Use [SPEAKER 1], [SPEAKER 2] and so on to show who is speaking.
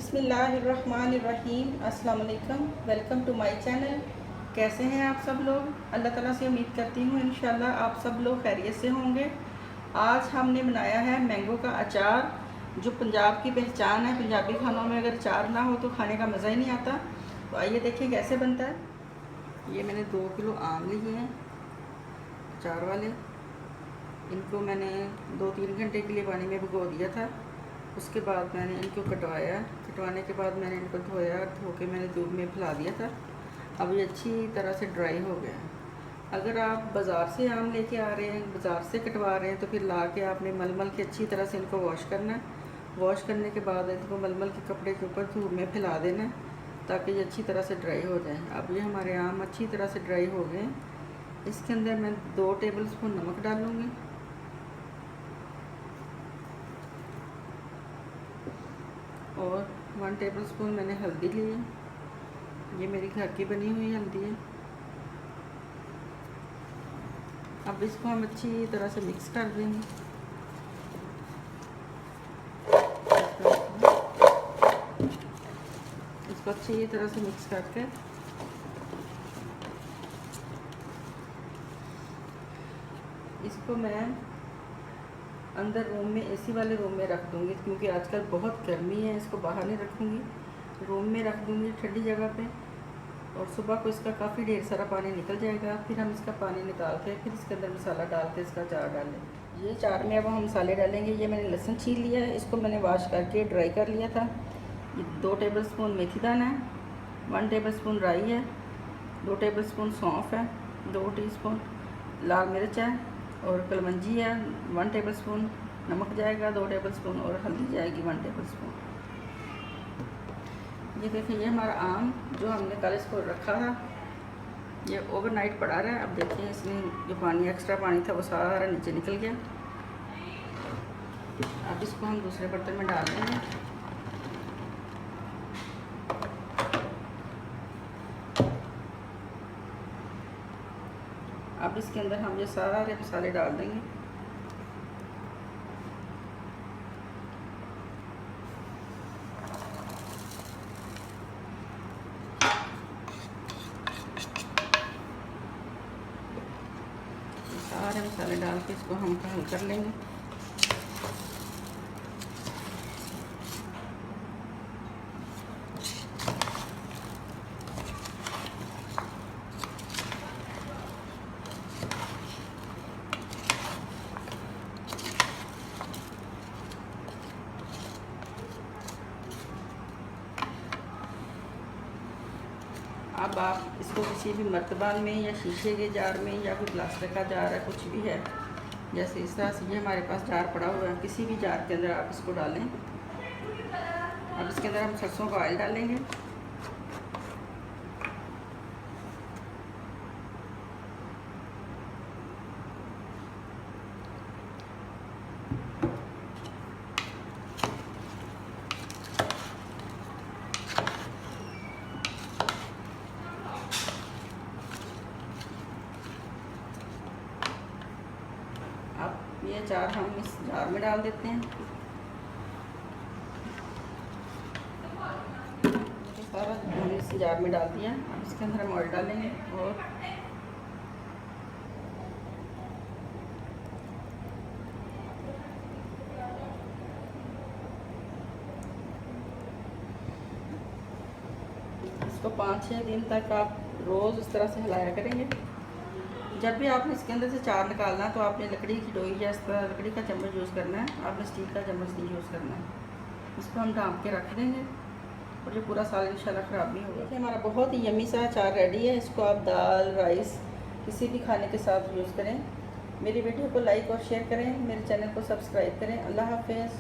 [SPEAKER 1] बिस्मिल्लाहिर्रहमानिर्रहीम। अस्सलाम वालेकुम। Welcome to my channel. कैसे हैं आप सब लोग? अल्लाह ताला से उम्मीद करती हूँ इंशाल्लाह आप सब लोग खैरियत से होंगे। आज हमने बनाया है मैंगो का अचार, जो पंजाब की पहचान है। पंजाबी खानों में अगर अचार ना हो तो खाने का मज़ा ही नहीं आता। तो आइए देखिए कैसे बनता है। ये मैंने 2 किलो आम लिए हैं अचार वाले। इनको मैंने 2-3 घंटे के लिए पानी में भिगो दिया था। उसके बाद मैंने इनको कटवाया। कटवाने के बाद मैंने इनको धोया, धो के मैंने धूप में फैला दिया था। अब ये अच्छी तरह से ड्राई हो गया है। अगर आप बाज़ार से आम लेके आ रहे हैं, बाज़ार से कटवा रहे हैं, तो फिर ला के आपने मलमल के अच्छी तरह से इनको वॉश करना है। वॉश करने के बाद इनको मलमल के कपड़े के ऊपर धूप में फैला देना है, ताकि ये अच्छी तरह से ड्राई हो जाए। अब ये हमारे आम अच्छी तरह से ड्राई हो गए। इसके अंदर मैं 2 टेबल स्पून नमक डालूँगी और 1 टेबल स्पून मैंने हल्दी ली है। ये मेरी घर की बनी हुई हल्दी है। अब इसको हम अच्छी तरह से मिक्स कर देंगे। इसको अच्छी तरह से मिक्स करके इसको मैं अंदर रूम में, एसी वाले रूम में रख दूँगी, क्योंकि आजकल बहुत गर्मी है। इसको बाहर नहीं रखूँगी, रूम में रख दूँगी ठंडी जगह पे। और सुबह को इसका काफ़ी ढेर सारा पानी निकल जाएगा। फिर हम इसका पानी निकाल के फिर इसके अंदर मसाला डाल के इसका अचार डालें। ये अचार में अब हम मसाले डालेंगे। ये मैंने लहसुन छील लिया है, इसको मैंने वॉश करके ड्राई कर लिया था। ये 2 टेबल स्पून मेथी दाना है, 1 टेबल स्पून राई है, 2 टेबल स्पून सौंफ है, 2 टीस्पून लाल मिर्च है और कलमंजी है, 1 टेबल स्पून नमक जाएगा, 2 टेबल स्पून और हल्दी जाएगी 1 टेबल स्पून। ये देखिए, ये हमारा आम जो हमने कल इसको रखा था, ये ओवरनाइट पड़ा रहा है। अब देखिए इसमें जो पानी, एक्स्ट्रा पानी था, वो सारा नीचे निकल गया। अब इसको हम दूसरे बर्तन में डाल देंगे। अब इसके अंदर हम ये सारे मसाले डाल देंगे। सारे मसाले डाल के इसको हम हल कर लेंगे। अब आप इसको किसी भी मर्तबान में या शीशे के जार में या कोई प्लास्टिक का जार है, कुछ भी है, जैसे इस तरह से ये हमारे पास जार पड़ा हुआ है, किसी भी जार के अंदर आप इसको डालें। अब इसके अंदर हम सरसों का ऑयल डालेंगे। अब ये अचार हम इस जार में डाल देते हैं। सारा हमने इस जार में डाल दिया। अब इसके अंदर हम ऑयल डालेंगे और इसको 5-6 दिन तक आप रोज़ इस तरह से हिलाया करेंगे। जब भी आपने इसके अंदर से अचार निकालना है तो आपने लकड़ी की डोई या इस तरह लकड़ी का चम्मच यूज़ करना है, आपने स्टील का चम्मच नहीं यूज़ करना है। इसको हम ढाँप के रख देंगे और ये पूरा साल इंशाल्लाह ख़राब नहीं होगा। देखिए, हमारा बहुत ही यम्मी सा अचार रेडी है। इसको आप दाल, राइस, किसी भी खाने के साथ यूज़ करें। मेरी वीडियो को लाइक और शेयर करें, मेरे चैनल को सब्सक्राइब करें। अल्लाह हाफ़िज़।